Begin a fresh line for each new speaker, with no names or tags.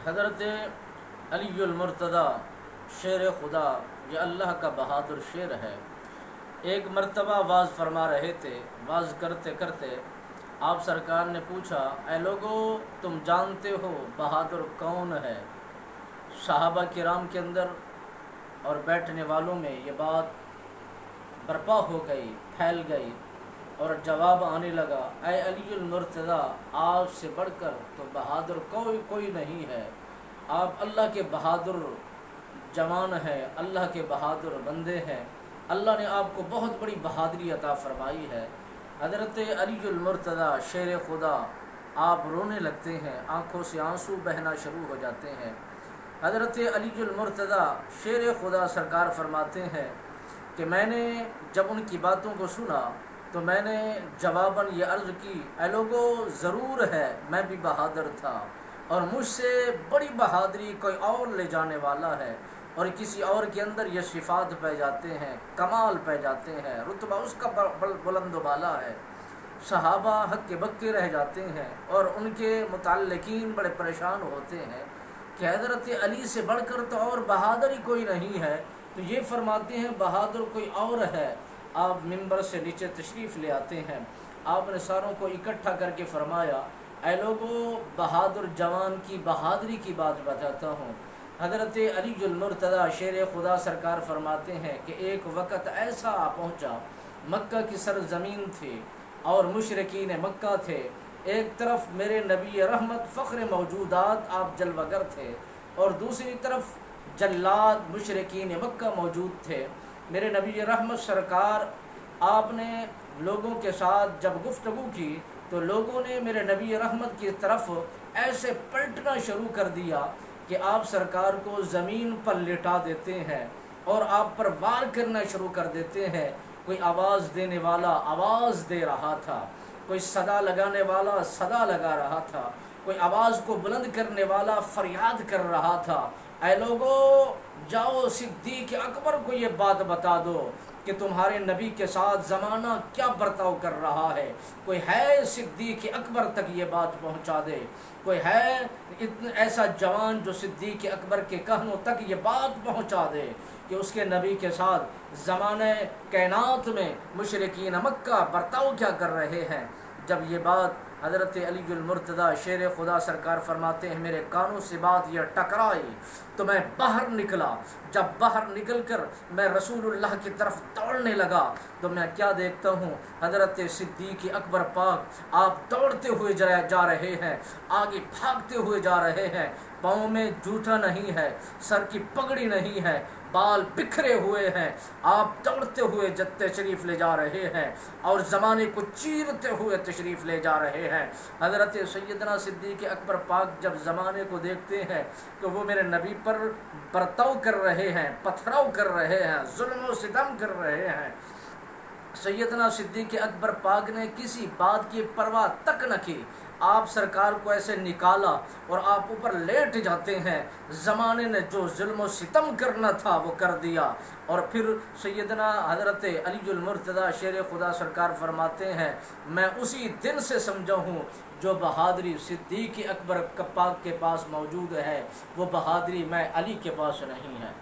حضرت علی المرتضیٰ شیر خدا، یہ اللہ کا بہادر شیر ہے۔ ایک مرتبہ واز فرما رہے تھے، واز کرتے کرتے آپ سرکار نے پوچھا، اے لوگو تم جانتے ہو بہادر کون ہے؟ صحابہ کرام کے اندر اور بیٹھنے والوں میں یہ بات برپا ہو گئی، پھیل گئی، اور جواب آنے لگا، اے علی المرتضیٰ، آپ سے بڑھ کر تو بہادر کوئی نہیں ہے۔ آپ اللہ کے بہادر جوان ہیں، اللہ کے بہادر بندے ہیں، اللہ نے آپ کو بہت بڑی بہادری عطا فرمائی ہے۔ حضرت علی المرتضیٰ شیر خدا، آپ رونے لگتے ہیں، آنکھوں سے آنسو بہنا شروع ہو جاتے ہیں۔ حضرت علی المرتضیٰ شیر خدا سرکار فرماتے ہیں کہ میں نے جب ان کی باتوں کو سنا تو میں نے جواباً یہ عرض کی، اے لوگو ضرور ہے، میں بھی بہادر تھا، اور مجھ سے بڑی بہادری کوئی اور لے جانے والا ہے، اور کسی اور کے اندر یہ صفات پائے جاتے ہیں، کمال پائے جاتے ہیں، رتبہ اس کا بلند و بالا ہے۔ صحابہ حق کے بکے رہ جاتے ہیں، اور ان کے متعلقین بڑے پریشان ہوتے ہیں کہ حضرت علی سے بڑھ کر تو اور بہادر ہی کوئی نہیں ہے، تو یہ فرماتے ہیں بہادر کوئی اور ہے۔ آپ منبر سے نیچے تشریف لے آتے ہیں، آپ نے ساروں کو اکٹھا کر کے فرمایا، اے لوگو بہادر جوان کی بہادری کی بات بتاتا ہوں۔ حضرت علی المرتضیٰ شیر خدا سرکار فرماتے ہیں کہ ایک وقت ایسا آ پہنچا، مکہ کی سرزمین تھی اور مشرکین مکہ تھے، ایک طرف میرے نبی رحمت فخر موجودات آپ جلوہ گر تھے، اور دوسری طرف جلاد مشرکین مکہ موجود تھے۔ میرے نبی رحمت سرکار آپ نے لوگوں کے ساتھ جب گفتگو کی تو لوگوں نے میرے نبی رحمت کی طرف ایسے پلٹنا شروع کر دیا کہ آپ سرکار کو زمین پر لٹا دیتے ہیں اور آپ پر وار کرنا شروع کر دیتے ہیں۔ کوئی آواز دینے والا آواز دے رہا تھا، کوئی صدا لگانے والا صدا لگا رہا تھا، کوئی آواز کو بلند کرنے والا فریاد کر رہا تھا، اے لوگو جاؤ صدیق اکبر کو یہ بات بتا دو کہ تمہارے نبی کے ساتھ زمانہ کیا برتاؤ کر رہا ہے، کوئی ہے صدیق اکبر تک یہ بات پہنچا دے، کوئی ہے ایسا جوان جو صدیق اکبر کے کہنوں تک یہ بات پہنچا دے کہ اس کے نبی کے ساتھ زمانہ کائنات میں مشرکین مکہ برتاؤ کیا کر رہے ہیں۔ جب یہ بات حضرت علی المرتضیٰ شیر خدا سرکار فرماتے ہیں میرے کانوں سے بات یہ ٹکرائی تو میں باہر نکلا، جب باہر نکل کر میں رسول اللہ کی طرف دوڑنے لگا تو میں کیا دیکھتا ہوں، حضرت صدیق اکبر پاک آپ دوڑتے ہوئے جا رہے ہیں، آگے بھاگتے ہوئے جا رہے ہیں، پاؤں میں جوتا نہیں ہے، سر کی پگڑی نہیں ہے، بال بکھرے ہوئے ہیں، آپ دوڑتے ہوئے تشریف لے جا رہے ہیں اور زمانے کو چیرتے ہوئے تشریف لے جا رہے ہیں۔ حضرت سیدنا صدیق اکبر پاک جب زمانے کو دیکھتے ہیں تو وہ میرے نبی پر برتاؤ کر رہے ہیں، پتھراؤ کر رہے ہیں، ظلم و ستم کر رہے ہیں۔ سیدنا صدیق اکبر پاک نے کسی بات کی پرواہ تک نہ کی، آپ سرکار کو ایسے نکالا اور آپ اوپر لیٹ جاتے ہیں، زمانے نے جو ظلم و ستم کرنا تھا وہ کر دیا۔ اور پھر سیدنا حضرت علی المرتضیٰ شیر خدا سرکار فرماتے ہیں میں اسی دن سے سمجھا ہوں جو بہادری صدیق اکبر پاک کے پاس موجود ہے وہ بہادری میں علی کے پاس نہیں ہے۔